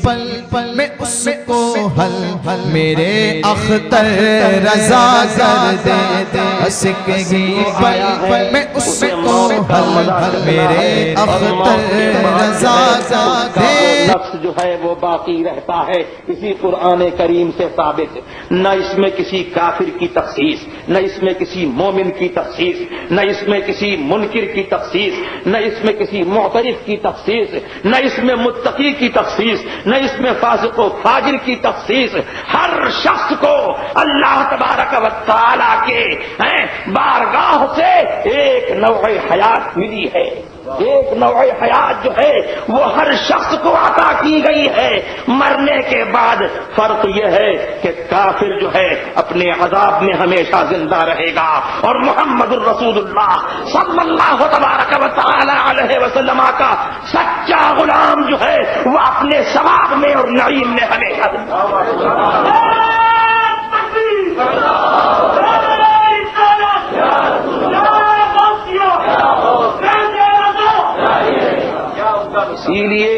پل پل میں اس کو حل میرے اختر رضا کر دے ہنسکگی پل پل میں اس کو حل میرے اختر رضا کر دے نفس جو ہے وہ باقی رہتا ہے، اسی قرآن کریم سے ثابت۔ نہ اس میں کسی کافر کی تخصیص، نہ اس میں کسی مومن کی تخصیص، نہ اس میں کسی منکر کی تخصیص، نہ اس میں کسی معترف کی تخصیص، نہ اس میں متقی کی تخصیص، نہ اس میں فاسق و فاجر کی تخصیص۔ ہر شخص کو اللہ تبارک و تعالی کے بارگاہ سے ایک نوع حیات ملی ہے، ایک نوع حیات جو ہے وہ ہر شخص کو عطا کی گئی ہے۔ مرنے کے بعد فرق یہ ہے کہ کافر جو ہے اپنے عذاب میں ہمیشہ زندہ رہے گا، اور محمد الرسول اللہ صلی اللہ تبارک و تعالی علیہ وسلم کا سچا غلام جو ہے وہ اپنے ثواب میں اور نعیم میں ہمیشہ زندہ رہے اسی لیے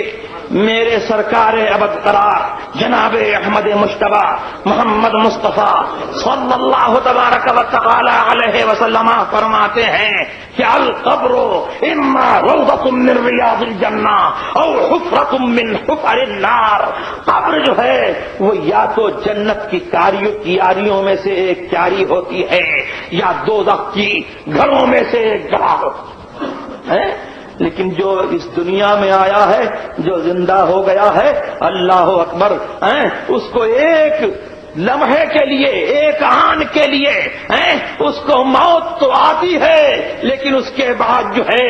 میرے سرکار ابد قرار جناب احمد مجتبی محمد مصطفیٰ صلی اللہ تبارک و تعالی علیہ وسلم فرماتے ہیں کہ القبر اما روضۃ من ریاض الجنہ او حفرۃ من حفر النار۔ قبر جو ہے وہ یا تو جنت کی کیاریوں میں سے ایک کیاری ہوتی ہے، یا دوزخ کی گھروں میں سے ایک گڑھا ہوتی ہے۔ لیکن جو اس دنیا میں آیا ہے، جو زندہ ہو گیا ہے، اللہ اکبر، اس کو ایک لمحے کے لیے، ایک آن کے لیے اس کو موت تو آتی ہے، لیکن اس کے بعد جو ہے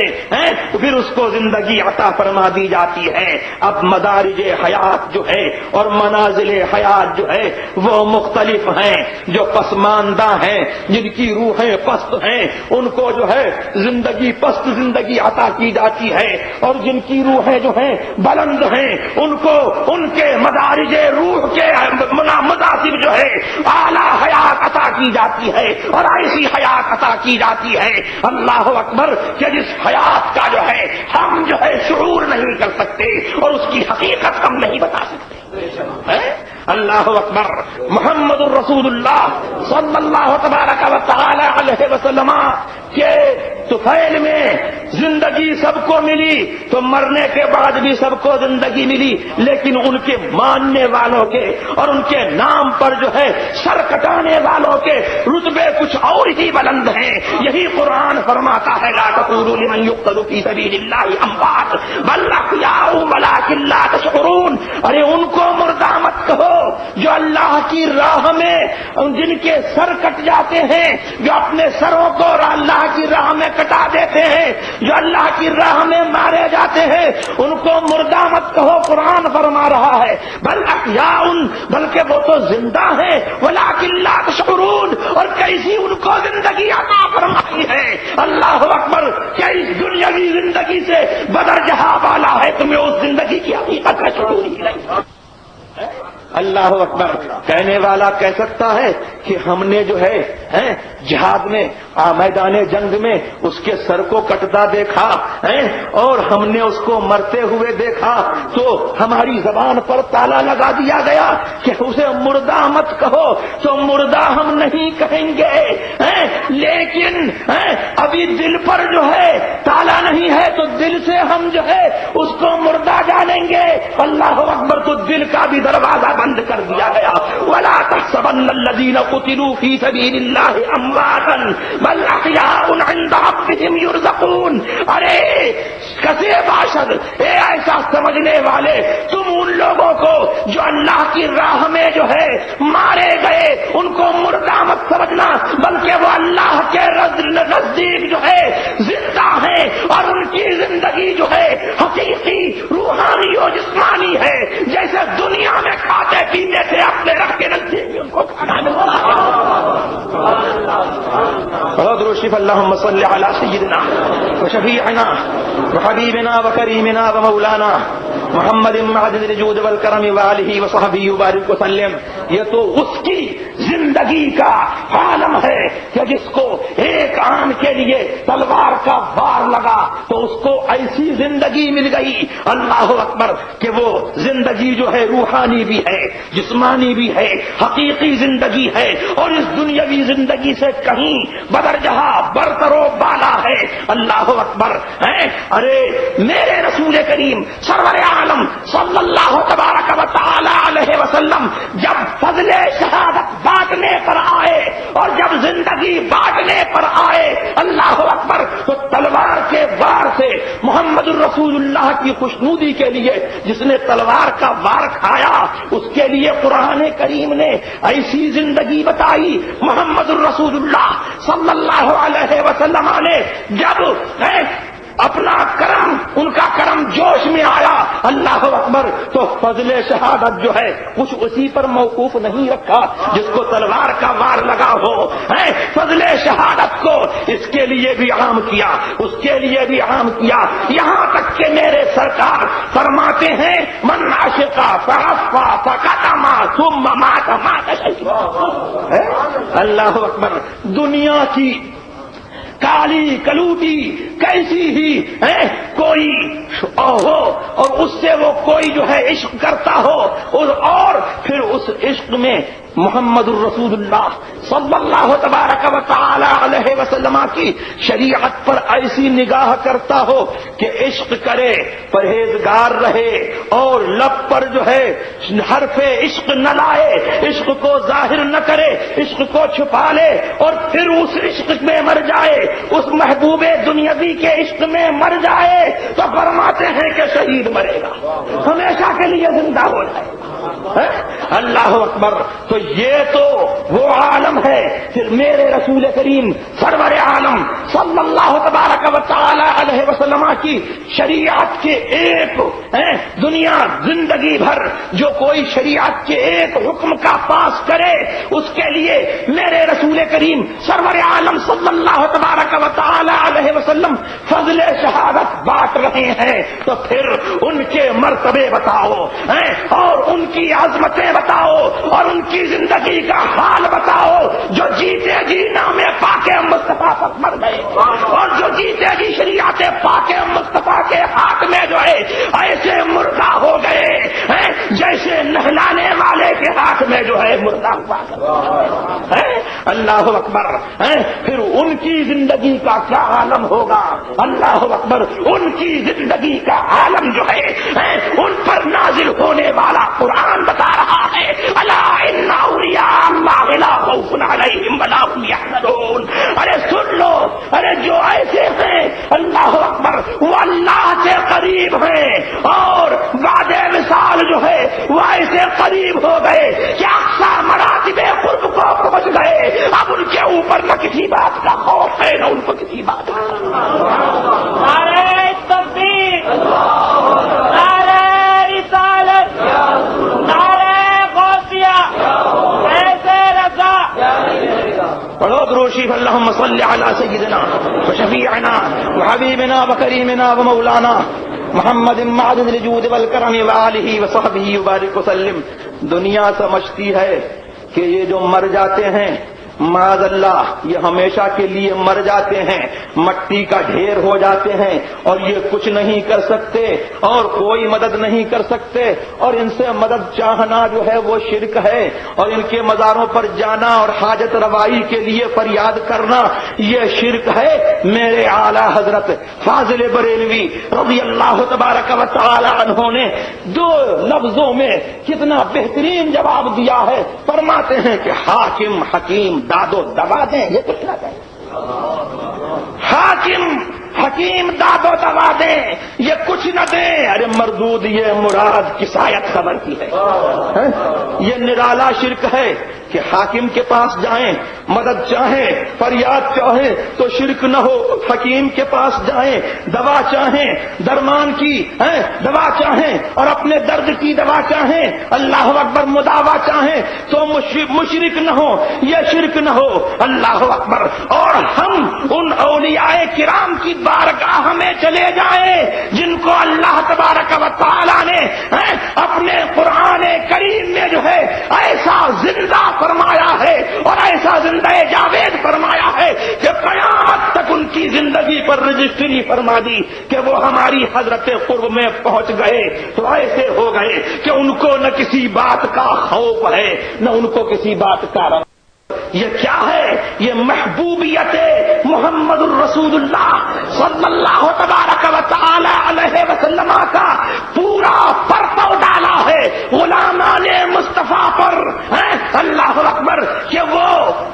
پھر اس کو زندگی عطا فرما دی جاتی ہے۔ اب مدارج حیات جو ہے اور منازل حیات جو ہے وہ مختلف ہیں۔ جو پسماندہ ہیں، جن کی روحیں پست ہیں، ان کو جو ہے پست زندگی عطا کی جاتی ہے، اور جن کی روحیں جو ہیں بلند ہیں، ان کو ان کے مدارج روح کے مناسب جو ہے اعلیٰ حیات عطا کی جاتی ہے، اور ایسی حیات عطا کی جاتی ہے اللہ اکبر کہ جس حیات کا جو ہے ہم جو ہے شعور نہیں کر سکتے، اور اس کی حقیقت ہم نہیں بتا سکتے۔ اللہ اکبر۔ محمد الرسول اللہ صلی اللہ تبارک و تعالی علیہ وسلم کے طفیل میں زندگی سب کو ملی تو مرنے کے بعد بھی سب کو زندگی ملی، لیکن ان کے ماننے والوں کے اور ان کے نام پر جو ہے سر کٹانے والوں کے رتبے کچھ اور ہی بلند ہیں۔ یہی قرآن فرماتا ہے لا تقولوا لمن يقتل في سبيل الله اموات بل احياء ولكن لا تشعرون۔ ارے ان کو مردہ مت کہو جو اللہ کی راہ میں جن کے سر کٹ جاتے ہیں، جو اپنے سروں کو اللہ کی راہ میں کٹا دیتے ہیں، جو اللہ کی راہ میں مارے جاتے ہیں، ان کو مردہ مت کہو۔ قرآن فرما رہا ہے بل احیاء، بلکہ وہ تو زندہ ہیں، ولکن لا تشعرون، اور کیسی ان کو زندگی عطا فرمائی ہے۔ اللہ اکبر، کیا اس دنیاوی زندگی سے بدرجہ والا ہے؟ تمہیں اس زندگی کی حقیقت کا شعور ہی نہیں۔ اللہ اکبر۔ کہنے والا کہہ سکتا ہے کہ ہم نے جو ہے جہاد میں میدان جنگ میں اس کے سر کو کٹتا دیکھا اور ہم نے اس کو مرتے ہوئے دیکھا تو ہماری زبان پر تالا لگا دیا گیا کہ اسے مردہ مت کہو، تو مردہ ہم نہیں کہیں گے، لیکن ابھی دل پر جو ہے تالا نہیں ہے تو دل سے ہم جو ہے اس کو مردہ جانیں گے۔ اللہ اکبر۔ تو دل کا بھی دروازہ بند کر دیا گیا۔ وَلَا تَحْسَبَنَّ الَّذِينَ قُتِلُوا فِي سَبِيلِ اللَّهِ أَمْوَاتًا بَلْ أَحْيَاءٌ عِندَ رَبِّهِمْ يُرْزَقُونَ۔ ارے کسے باشد، اے ایسا سمجھنے والے، تم ان لوگوں کو جو اللہ کی راہ میں جو ہے مارے گئے ان کو مردہ مت سمجھنا، بلکہ وہ اللہ کے نزدیک جو ہے زندہ ہیں، اور ان کی زندگی جو ہے حقیقی روحانی اور جسمانی ہے۔ جیسے دنیا میں کھاتے پیتے تھے اپنے رب کے نزدیک ان کو کھانا ملتا ہے۔ شریف اللہم صلی علی سیدنا وشفیعنا وحبیبنا وکریمنا ومولانا محمد معدن الجود والکرم وآلہ وصحبہ وبارک وسلم۔ یہ تو اس کی زندگی کا عالم ہے کہ جس کو ایک آن کے لیے تلوار کا وار لگا تو اس کو ایسی زندگی مل گئی، اللہ اکبر، کہ وہ زندگی جو ہے روحانی بھی ہے، جسمانی بھی ہے، حقیقی زندگی ہے، اور اس دنیاوی زندگی سے کہیں بدرجہ برتر و بالا ہے، اللہ اکبر ہے۔ ارے میرے رسول کریم سرور عالم صلی اللہ تبارک و تعالی علیہ وسلم جب فضل شہادت بانٹنے پر آئے اور جب زندگی بانٹنے پر آئے، اللہ اکبر، تو تلوار کے وار سے محمد الرسول اللہ کی خوشنودی کے لیے جس نے تلوار کا وار کھایا اس کے لیے قرآن کریم نے ایسی زندگی بتائی۔ محمد الرسول اللہ صلی اللہ علیہ وسلم نے جب اپنا کرم، ان کا کرم جوش میں آیا، اللہ اکبر، تو فضل شہادت جو ہے کچھ اسی پر موقوف نہیں رکھا جس کو تلوار کا وار لگا ہو، فضل شہادت کو اس کے لیے بھی عام کیا، اس کے لیے بھی عام کیا، یہاں تک کہ میرے سرکار فرماتے ہیں من عشقا فعفا فقتما ثم مات مات شہیدا۔ اللہ اکبر، دنیا کی کالی کلوٹی کیسی ہی ہے کوئی ہو اور اس سے وہ کوئی جو ہے عشق کرتا ہو اور پھر اس عشق میں محمد الرسول اللہ صلی اللہ تبارک و تعالی علیہ وسلم کی شریعت پر ایسی نگاہ کرتا ہو کہ عشق کرے، پرہیزگار رہے اور لب پر جو ہے حرف عشق نہ لائے، عشق کو ظاہر نہ کرے، عشق کو چھپا لے اور پھر اس عشق میں مر جائے، اس محبوب دنیاوی کے عشق میں مر جائے تو فرماتے ہیں کہ شہید مرے گا، ہمیشہ کے لیے زندہ ہو جائے گا۔ اللہ اکبر، تو یہ تو وہ عالم ہے پھر میرے رسول کریم سرور عالم صلی اللہ تبارک و تعالی علیہ وسلم کی شریعت کے ایک دنیا زندگی بھر جو کوئی شریعت کے ایک حکم کا پاس کرے اس کے لیے میرے رسول کریم سرور عالم صلی اللہ تبارک و تعالی علیہ وسلم فضل شہادت بانٹ رہے ہیں، تو پھر ان کے مرتبے بتاؤ اور ان کی عظمتیں بتاؤ اور ان کی زندگی کا حال بتاؤ، جو جیتے جی نام پاک مصطفیٰ پر مر گئے اور جو جیتے جی شریعت پاک مصطفیٰ کے ہاتھ میں جو ہے ایسے مردہ ہو گئے جیسے نہلانے والے کے ہاتھ میں جو ہے مردہ ہوا۔ اللہ اکبر، پھر ان کی زندگی کا کیا عالم ہوگا؟ اللہ اکبر، ان کی زندگی کا عالم جو ہے ان پر نازل ہونے والا قرآن بتا رہا ہے، الا ان اولیاء اللہ لا خوف علیہم ولا هم یحزنون۔ ارے سن لو، ارے جو ایسے ہیں اللہ اکبر وہ اللہ سے قریب ہیں اور بعد مثال جو ہے وہ ایسے قریب ہو گئے کہ اقصی مراتب قرب کو پہنچ گئے، اب ان کے اوپر نہ کسی بات کا خوف ہے نہ ان کو کسی بات کا۔ نعرہ تکبیر، نعرہ رسالت، پڑھو درود شریف، اللہم صل علی سیدنا وشفیعنا وحبیبنا وکریمنا ومولانا محمد معدن الجود والکرم وآلہ وصحبہ وبارک وسلم۔ دنیا سمجھتی ہے کہ یہ جو مر جاتے ہیں معاذ اللہ یہ ہمیشہ کے لیے مر جاتے ہیں، مٹی کا ڈھیر ہو جاتے ہیں اور یہ کچھ نہیں کر سکتے اور کوئی مدد نہیں کر سکتے، اور ان سے مدد چاہنا جو ہے وہ شرک ہے، اور ان کے مزاروں پر جانا اور حاجت روائی کے لیے فریاد کرنا یہ شرک ہے۔ میرے اعلی حضرت فاضل بریلوی رضی اللہ تبارک و تعالی عنہ نے دو لفظوں میں کتنا بہترین جواب دیا ہے، فرماتے ہیں کہ حاکم حکیم دادو دبا دیں یہ کچھ نہ کہیں، حاکم حکیم دادو دبا دیں یہ کچھ نہ دیں۔ ارے مردود یہ مراد کسایت خبر کی ہے، یہ نرالا شرک ہے کہ حاکم کے پاس جائیں مدد چاہیں فریاد چاہیں تو شرک نہ ہو، حکیم کے پاس جائیں دوا چاہیں درمان کی دوا چاہیں اور اپنے درد کی دوا چاہیں، اللہ اکبر مداوا چاہیں تو مشرک نہ ہو، یہ شرک نہ ہو، اللہ اکبر۔ اور ہم ان اولیاء کرام کی بارگاہ میں چلے جائیں جن کو اللہ تبارک و تعالی نے اپنے قرآن کریم میں جو ہے ایسا زندہ فرمایا ہے جاوید فرمایا ہے کہ قیامت تک ان کی زندگی پر رجسٹری فرما دی کہ وہ ہماری حضرت قرب میں پہنچ گئے تو ایسے ہو گئے کہ ان کو نہ کسی بات کا خوف ہے نہ ان کو کسی بات کا رنگ. یہ کیا ہے؟ یہ محبوبیت محمد الرسول اللہ صلی اللہ تبارک و تعالی علیہ وسلم کا پورا پرتو ڈالا ہے غلامان مصطفیٰ پر. اللہ اکبر کہ وہ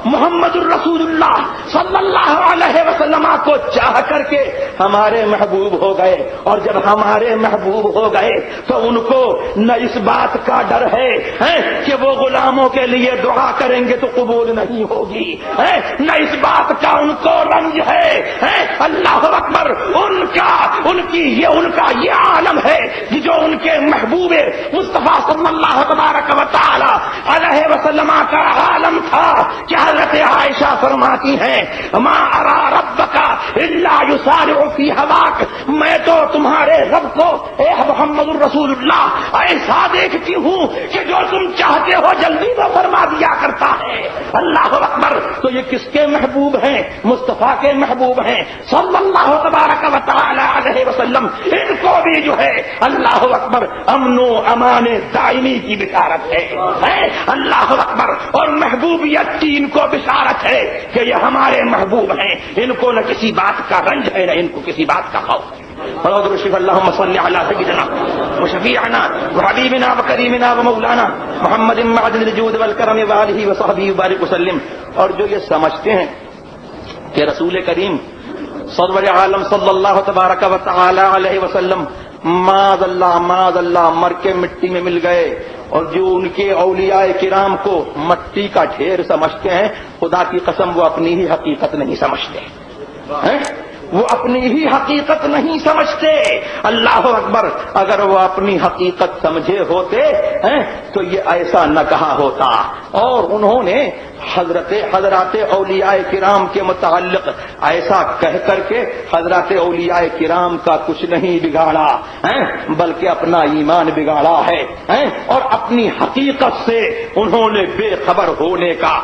محمد الرسول اللہ صلی اللہ علیہ وسلم کو چاہ کر کے ہمارے محبوب ہو گئے, اور جب ہمارے محبوب ہو گئے تو ان کو نہ اس بات کا ڈر ہے کہ وہ غلاموں کے لیے دعا کریں گے تو قبول نہیں ہوگی, نہ اس بات کا ان کو رنج ہے. اللہ اکبر ان کا یہ عالم ہے جو ان کے محبوب مصطفیٰ صلی اللہ تبارک و تعالی علیہ وسلم کا عالم تھا کہ حضرت عائشہ فرماتی ہیں ما ارا ربک الا یسارع فی ہواک, میں تو تمہارے رب کو اے محمد الرسول اللہ ایسا دیکھتی ہوں کہ جو تم چاہتے ہو جلدی تو فرما دیا کرتا ہے. اللہ اکبر. تو یہ کس کے محبوب ہیں؟ مصطفیٰ کے محبوب ہیں صلی اللہ تبارک و تعالی علیہ وسلم. ان کو بھی جو ہے اللہ اکبر امن و امان دائمی کی بشارت ہے. اللہ اکبر. اور محبوبیت کی ان کو بشارت ہے کہ یہ ہمارے محبوب ہیں, ان کو نہ کسی بات کا رنج ہے نہ ان کو کسی بات کا خوف ہے. اللهم صل على سيدنا وشفيعنا وحبيبنا وكريمنا ومولانا محمد معدن الجود والكرم وآله وصحبه وبارك وسلم. اور جو یہ سمجھتے ہیں کہ رسول کریم سرور عالم صلی اللہ تبارک و تعالی علیہ وسلم معاذ اللہ مر کے مٹی میں مل گئے, اور جو ان کے اولیاء کرام کو مٹی کا ڈھیر سمجھتے ہیں, خدا کی قسم وہ اپنی ہی حقیقت نہیں سمجھتے, وہ اپنی ہی حقیقت نہیں سمجھتے. اللہ اکبر. اگر وہ اپنی حقیقت سمجھے ہوتے تو یہ ایسا نہ کہا ہوتا. اور انہوں نے حضرات اولیاء کرام کے متعلق ایسا کہہ کر کے حضرات اولیاء کرام کا کچھ نہیں بگاڑا, بلکہ اپنا ایمان بگاڑا ہے, اور اپنی حقیقت سے انہوں نے بے خبر ہونے کا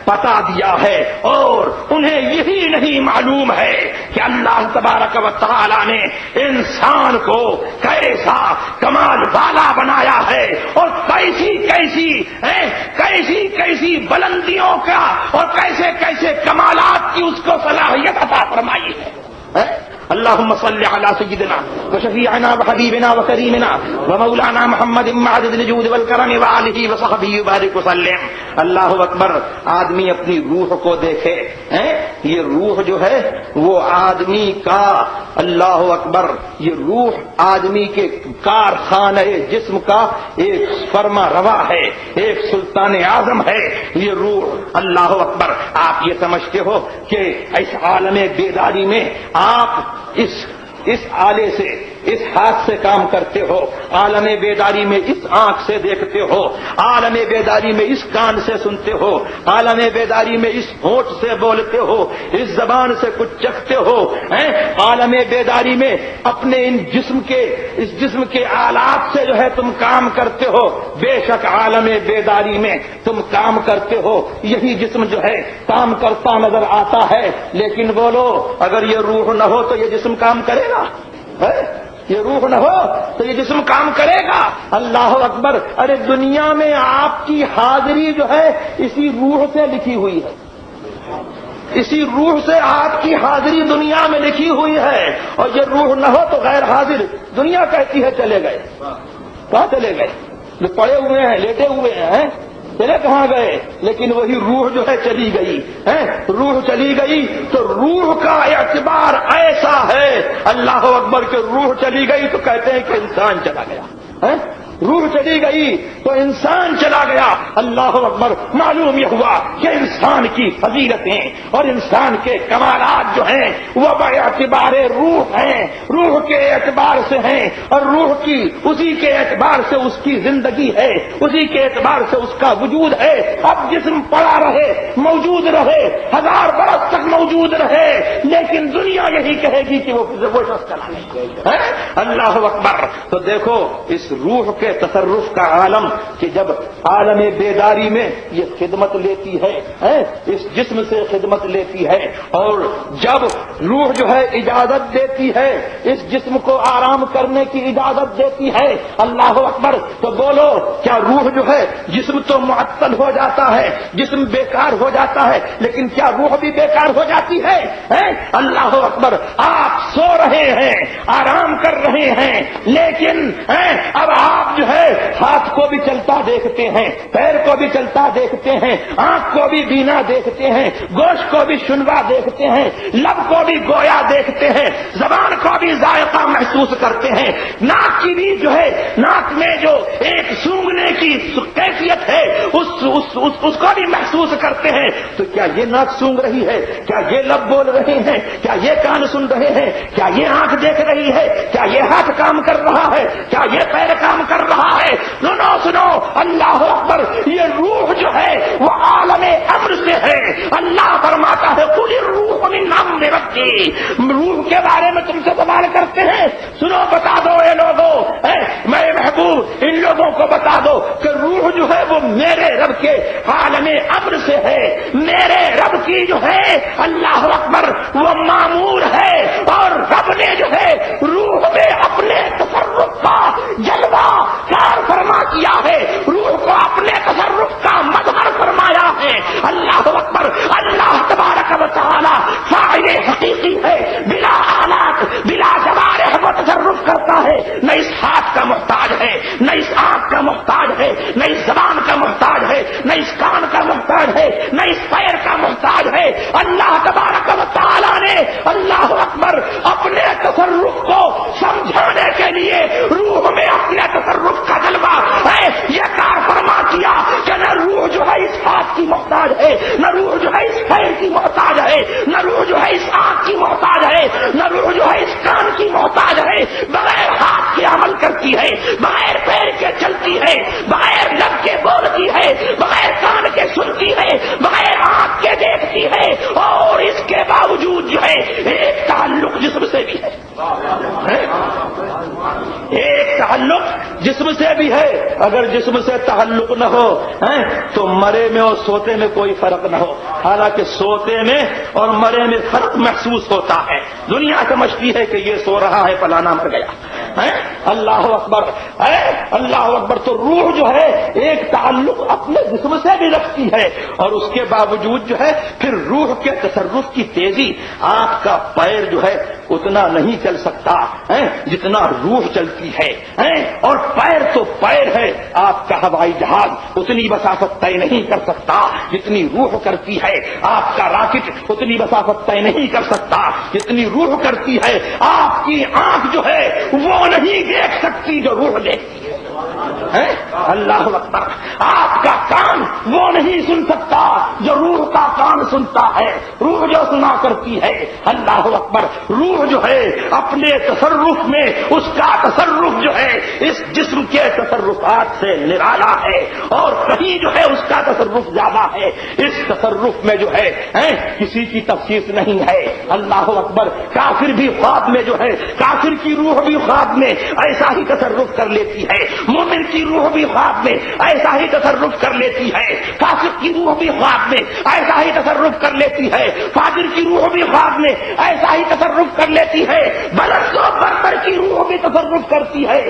پتا دیا ہے. اور انہیں یہی نہیں معلوم ہے کہ اللہ تبارک و تعالی نے انسان کو کیسا کمال والا بنایا ہے, اور کیسی بلندیوں کا اور کیسے کمالات کی اس کو صلاحیت عطا فرمائی ہے. اللهم صل على سيدنا وشفيعنا وحبيبنا وكريمنا ومولانا محمد معدد الجود والكرم وآله وصحبه وبارك وسلم. اللہ اکبر. آدمی اپنی روح کو دیکھے, یہ روح جو ہے وہ آدمی کا, اللہ اکبر, یہ روح آدمی کے کارخانہ جسم کا ایک فرما روا ہے, ایک سلطان اعظم ہے یہ روح. اللہ اکبر. آپ یہ سمجھتے ہو کہ اس عالم بیداری میں آپ اس آلے سے, اس ہاتھ سے کام کرتے ہو, عالم بیداری میں اس آنکھ سے دیکھتے ہو, عالم بیداری میں اس کان سے سنتے ہو, عالم بیداری میں اس ہونٹ سے بولتے ہو, اس زبان سے کچھ چکھتے ہو, عالم بیداری میں اپنے اس جسم کے آلات سے جو ہے تم کام کرتے ہو. بے شک عالم بیداری میں تم کام کرتے ہو, یہی جسم جو ہے کام کرتا نظر آتا ہے. لیکن بولو, اگر یہ روح نہ ہو تو یہ جسم کام کرے گا؟ یہ روح نہ ہو تو یہ جسم کام کرے گا؟ اللہ اکبر. ارے دنیا میں آپ کی حاضری جو ہے اسی روح سے لکھی ہوئی ہے, اسی روح سے آپ کی حاضری دنیا میں لکھی ہوئی ہے. اور یہ روح نہ ہو تو غیر حاضر. دنیا کہتی ہے چلے گئے, کہاں چلے گئے؟ جو پڑے ہوئے ہیں, لیٹے ہوئے ہیں, چلے کہاں گئے؟ لیکن وہی روح جو ہے چلی گئی. روح چلی گئی تو روح کا اعتبار ایسا ہے, اللہ اکبر, کہ روح چلی گئی تو کہتے ہیں کہ انسان چلا گیا. روح چلی گئی تو انسان چلا گیا. اللہ اکبر. معلوم یہ ہوا کہ انسان کی فضیلتیں اور انسان کے کمالات جو ہیں وہ باعتبار روح ہیں, روح کے اعتبار سے ہیں, اور روح کی اسی کے اعتبار سے اس کی زندگی ہے, اسی کے اعتبار سے اس کا وجود ہے. اب جسم پڑا رہے, موجود رہے, 1000 برس تک موجود رہے, لیکن دنیا یہی کہے گی کہ وہ شخص چلا گیا. اللہ اکبر. تو دیکھو اس روح کے کے تصرف کا عالم کہ جب عالم بیداری میں یہ خدمت لیتی ہے، اس جسم سے خدمت لیتی ہے، اور جب روح جو ہے اجازت دیتی ہے اس جسم کو آرام کرنے کی اجازت دیتی ہے، اللہ اکبر، تو بولو کیا روح جو ہے، جسم تو معطل ہو جاتا ہے، جسم بیکار ہو جاتا ہے، لیکن کیا روح بھی بیکار ہو جاتی ہے؟ اللہ اکبر، آپ سو رہے ہیں، آرام کر رہے ہیں، لیکن اب آپ جو ہے ہاتھ کو بھی چلتا دیکھتے ہیں، پیر کو بھی چلتا دیکھتے ہیں، آنکھ کو بھی بینا دیکھتے ہیں، گوشت کو بھی شنوا دیکھتے ہیں، لب کو بھی گویا دیکھتے ہیں، زبان کو بھی ذائقہ محسوس کرتے ہیں، ناک کی بھی جو ہے، ناک میں جو ایک سونگنے کی کیفیت ہے اس کو بھی محسوس کرتے ہیں۔ تو کیا یہ ناک سونگ رہی ہے؟ کیا یہ لب بول رہے ہیں؟ کیا یہ کان سن رہے ہیں؟ کیا یہ آنکھ دیکھ رہی ہے؟ کیا یہ ہاتھ کام کر رہا ہے؟ کیا یہ پیر کام کر رہا ہے؟ سنو اللہ اکبر، یہ روح جو ہے وہ عالم امر سے ہے۔ اللہ فرماتا ہے قل الروح من امر ربی، روح کے بارے میں تم سے سوال کرتے ہیں، سنو بتا دو اے لوگوں، میں محبوب ان لوگوں کو بتا دو کہ روح جو ہے وہ میرے رب کے عالم امر سے ہے، میرے رب کی جو ہے اللہ اکبر وہ معمور ہے، اور رب نے جو ہے روح میں اپنے تصرف کا جلوہ کار فرما کیا ہے، روح کو اپنے تصرف کا مظہر فرمایا ہے۔ اللہ اکبر، اللہ تبارک و تعالی فاعل حقیقی ہے، بلا آلات بلا جوارح وہ تصرف کرتا ہے، نہ اس ہاتھ کا محتاج ہے، نہ اس آنکھ کا محتاج ہے، نہ اس زبان کا محتاج ہے، نہ اس کان کا محتاج ہے، نہ اس پیر کا محتاج ہے۔ اللہ تبارک و تعالی نے اللہ اکبر اپنے تصرف کو سمجھانے کے لیے روح میں اپنے تصرف کا جلوہ ہے یہ کار فرما کیا کہ نہ روح جو ہے اس ہاتھ کی محتاج ہے، نہ روح جو ہے اس پیر کی محتاج ہے، نہ روح جو ہے اس آنکھ کی محتاج ہے، نہ روح جو ہے اس کان کی محتاج ہے، بغیر ہاتھ کے عمل کرتی ہے، بغیر پیر کے چلتی ہے، بغیر لب کے بولتی ہے، بغیر کان کے سنتی ہے، بغیر آنکھ کے دیکھتی ہے، اور اس کے باوجود جو ہے ایک تعلق جسم سے بھی ہے، ایک تعلق جسم سے بھی ہے۔ اگر جسم سے تعلق نہ ہو تو مرے میں اور سوتے میں کوئی فرق نہ ہو، حالانکہ سوتے میں اور مرے میں فرق محسوس ہوتا ہے۔ دنیا سمجھتی ہے کہ یہ سو رہا ہے فلانا مر گیا، اللہ اکبر، اللہ اکبر۔ تو روح جو ہے ایک تعلق اپنے جسم سے بھی رکھتی ہے، اور اس کے باوجود جو ہے پھر روح کے تصرف کی تیزی، آپ کا پیر جو ہے اتنا نہیں چل سکتا جتنا روح چلتی ہے، اور پیر تو پیر ہے، آپ کا ہوائی جہاز اتنی مسافت طے نہیں کر سکتا جتنی روح کرتی ہے، آپ کا راکٹ اتنی مسافت طے نہیں کر سکتا جتنی روح کرتی ہے، آپ کی آنکھ جو ہے وہ نہیں دیکھ سکتی جو روح دیکھتی ہے، اللہ اکبر۔ آپ کا کان وہ نہیں سن سکتا جو روح کا کان سنتا ہے، روح جو سنا کرتی ہے، اللہ اکبر۔ روح جو ہے اپنے تصرف میں اس کا تصرف جو ہے اس جسم کے تصرفات سے نرالا ہے، اور کہیں جو ہے اس کا تصرف زیادہ ہے، اس تصرف میں جو ہے کسی کی تفصیل نہیں ہے، اللہ اکبر۔ کافر بھی خواب میں جو ہے، کافر کی روح بھی خواب میں ایسا ہی تصرف کر لیتی ہے، مومن کی روح بھی خواب میں ایسا ہی تصرف کر لیتی ہے، فاسق کی روح بھی خواب میں ایسا ہی تصرف کر لیتی ہے، فاجر کی روح بھی خواب میں ایسا ہی تصرف کر لیتی ہے، بلند و برتر کی روح بھی تصرف کرتی ہے،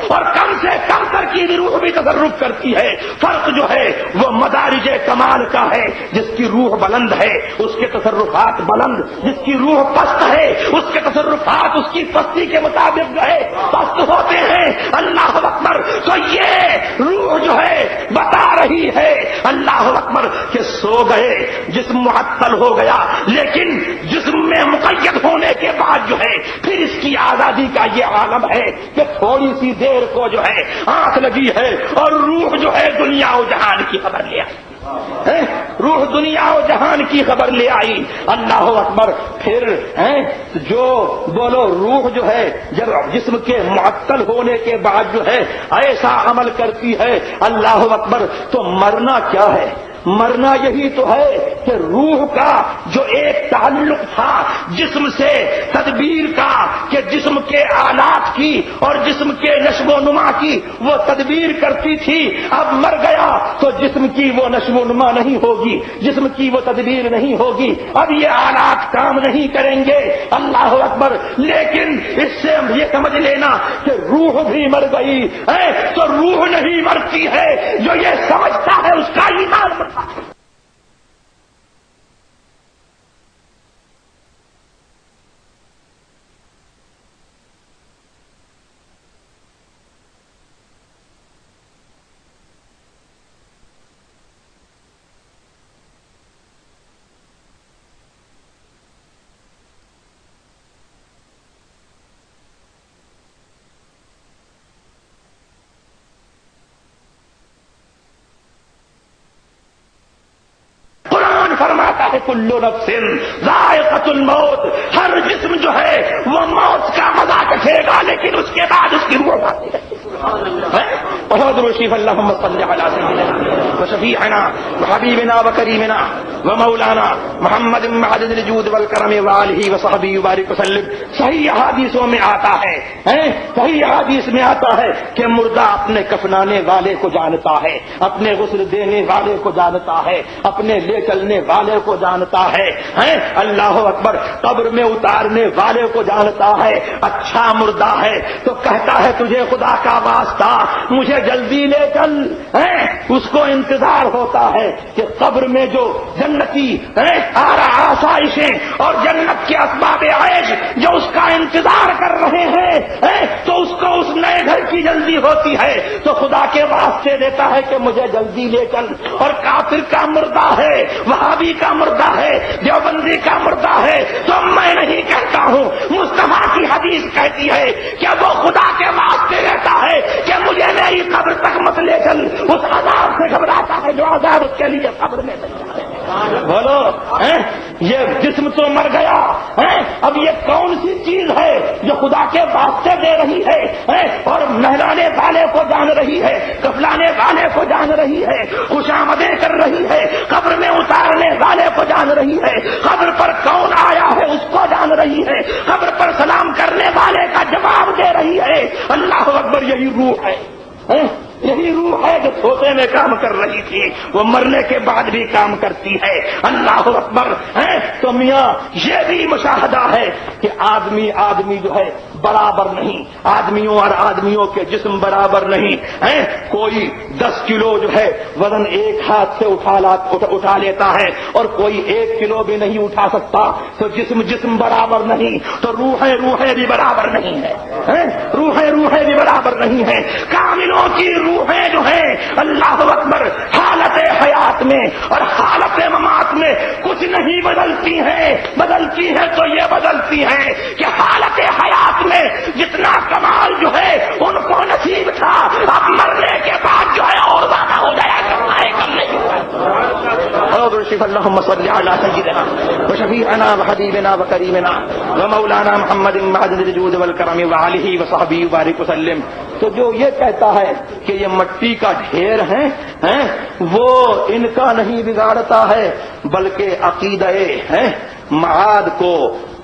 اور کم سے کم تر کی بھی روح بھی تصرف کرتی ہے۔ فرق جو ہے وہ مدارج کمال کا ہے، جس کی روح بلند ہے اس کے تصرفات بلند، جس کی روح پست ہے اس کے تصرفات اس کی پستی کے مطابق جو ہے پست ہوتے ہیں، اللہ اکبر۔ تو یہ روح جو ہے بتا رہی ہے اللہ اکبر کہ سو گئے، جسم معطل ہو گیا، لیکن جسم میں مقید ہونے کے بعد جو ہے پھر اس کی آزادی کا یہ عالم ہے کہ تھوڑی سی دیر کو جو ہے آنکھ لگی ہے اور روح جو ہے دنیا و جہان کی خبر لے آئی، روح دنیا و جہان کی خبر لے آئی، اللہ اکبر۔ پھر جو بولو روح جو ہے جب جسم کے معطل ہونے کے بعد جو ہے ایسا عمل کرتی ہے اللہ اکبر، تو مرنا کیا ہے؟ مرنا یہی تو ہے کہ روح کا جو ایک تعلق تھا جسم سے، تدبیر کا کہ جسم کے آلات کی اور جسم کے نشو و نما کی وہ تدبیر کرتی تھی، اب مر گیا تو جسم کی وہ نشو و نما نہیں ہوگی، جسم کی وہ تدبیر نہیں ہوگی، اب یہ آلات کام نہیں کریں گے۔ اللہ اکبر۔ لیکن اس سے یہ سمجھ لینا کہ روح بھی مر گئی ہے تو روح نہیں مرتی ہے، جو یہ سمجھتا ہے اس کا ایمان مرتا ہے۔ فرماتا ہے کل نفس ذائقۃ الموت، ہر جسم جو ہے وہ موت کا مزہ چکھے گا لیکن اس کے بعد اس کی روح آتی ہے۔ بہت روشی اللہم صلی علی سیدنا وشفیعنا وحبیبنا وکریمنا ومولانا محمد معدد الجود والکرم وآلہ وصحبہ وبارک وسلم۔ صحیح احادیثوں میں آتا ہے، صحیح احادیث میں آتا ہے کہ مردہ اپنے کفنانے والے کو جانتا ہے، اپنے غسل دینے والے کو جانتا ہے، اپنے لے چلنے والے کو جانتا ہے، اللہ اکبر، قبر میں اتارنے والے کو جانتا ہے۔ اچھا مردہ ہے تو کہتا ہے تجھے خدا کا واسطہ مجھے جلدی لے چل، اس کو انتظار ہوتا ہے کہ قبر میں جو جنتی آسائشیں اور جنت کے اسباب عیش جو اس کا انتظار کر رہے ہیں تو اس کو اس نئے گھر کی جلدی ہوتی ہے تو خدا کے واسطے دیتا ہے کہ مجھے جلدی لے چل۔ اور کافر کا مردہ ہے، وہابی کا مردہ ہے، دیوبندی کا مردہ ہے تو میں نہیں کہتا ہوں، مصطفیٰ کی حدیث کہتی ہے کہ وہ خدا کے واسطے رہتا ہے کہ مجھے میری قبر تک مت لے چل، اس عذاب سے گھبراتا ہے جو عذاب اس کے لیے قبر میں نہیں ہے۔ بولو یہ جسم تو مر گیا، اب یہ کون سی چیز ہے جو خدا کے واسطے دے رہی ہے اور نہلانے والے کو جان رہی ہے، کفلانے والے کو جان رہی ہے، خوشامدیں کر رہی ہے، قبر میں اتارنے والے کو جان رہی ہے، قبر پر کون آیا ہے اس کو جان رہی ہے، قبر پر سلام کرنے والے کا جواب دے رہی ہے۔ اللہ اکبر، یہی روح ہے، یہی روح ہے جو سوتے میں کام کر رہی تھی وہ مرنے کے بعد بھی کام کرتی ہے۔ اللہ اکبر۔ تو میاں یہ بھی مشاہدہ ہے کہ آدمی جو ہے برابر نہیں، آدمیوں اور آدمیوں کے جسم برابر نہیں، کوئی 10 کلو جو ہے وزن ایک ہاتھ سے اٹھا لیتا ہے اور کوئی 1 کلو بھی نہیں اٹھا سکتا، تو جسم برابر نہیں، تو روحیں بھی برابر نہیں ہے، روحیں بھی برابر نہیں ہے۔ کاملوں کی روحیں جو ہیں اللہ اکبر حالت حیات میں اور حالت ممات میں کچھ نہیں بدلتی ہیں تو یہ بدلتی ہیں کہ حالت حیات میں جتنا کمال جو ہے ان کو نصیب تھا، اب مرنے کے بعد جو ہے اور زیادہ ہو جایا کرتا ہے، کم نہیں ہوا۔ اللهم صل على سيدنا وشفيعنا وحبيبنا وكريمنا ومولانا محمد معدن الجود والكرم وآله وصحبه وبارك وسلم۔ تو جو یہ کہتا ہے کہ یہ مٹی کا ڈھیر ہے وہ ان کا نہیں بگاڑتا ہے بلکہ عقیدہ معاد کو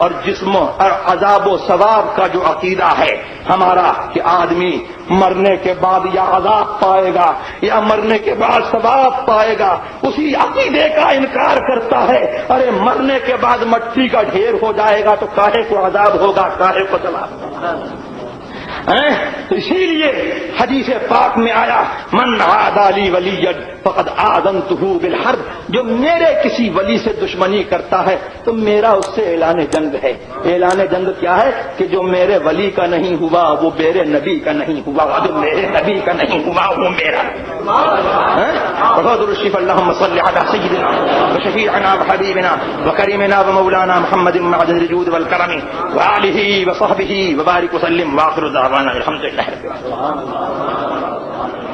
اور جسم اور عذاب و ثواب کا جو عقیدہ ہے ہمارا کہ آدمی مرنے کے بعد یا عذاب پائے گا یا مرنے کے بعد ثواب پائے گا، اسی عقیدے کا انکار کرتا ہے۔ ارے مرنے کے بعد مٹی کا ڈھیر ہو جائے گا تو کاہے کو عذاب ہوگا، کاہے کو ثواب ہوگا۔ تو اسی لیے حدیث پاک میں آیا من عادى لي وليا فقد آذنته بالحرب، جو میرے کسی ولی سے دشمنی کرتا ہے تو میرا اس سے اعلان جنگ ہے۔ اعلان جنگ کیا ہے کہ جو میرے ولی کا نہیں ہوا وہ میرے نبی کا نہیں ہوا، جو میرے نبی کا نہیں ہوا وہ میرا۔ بہت الشریف اللهم صل على سيدنا وشفيعنا وحبيبنا وكريمنا ومولانا محمد معدن الجود والكرم وآله وصحبه وبارك وسلم، واخر دعوانا الحمد لله رب العالمين۔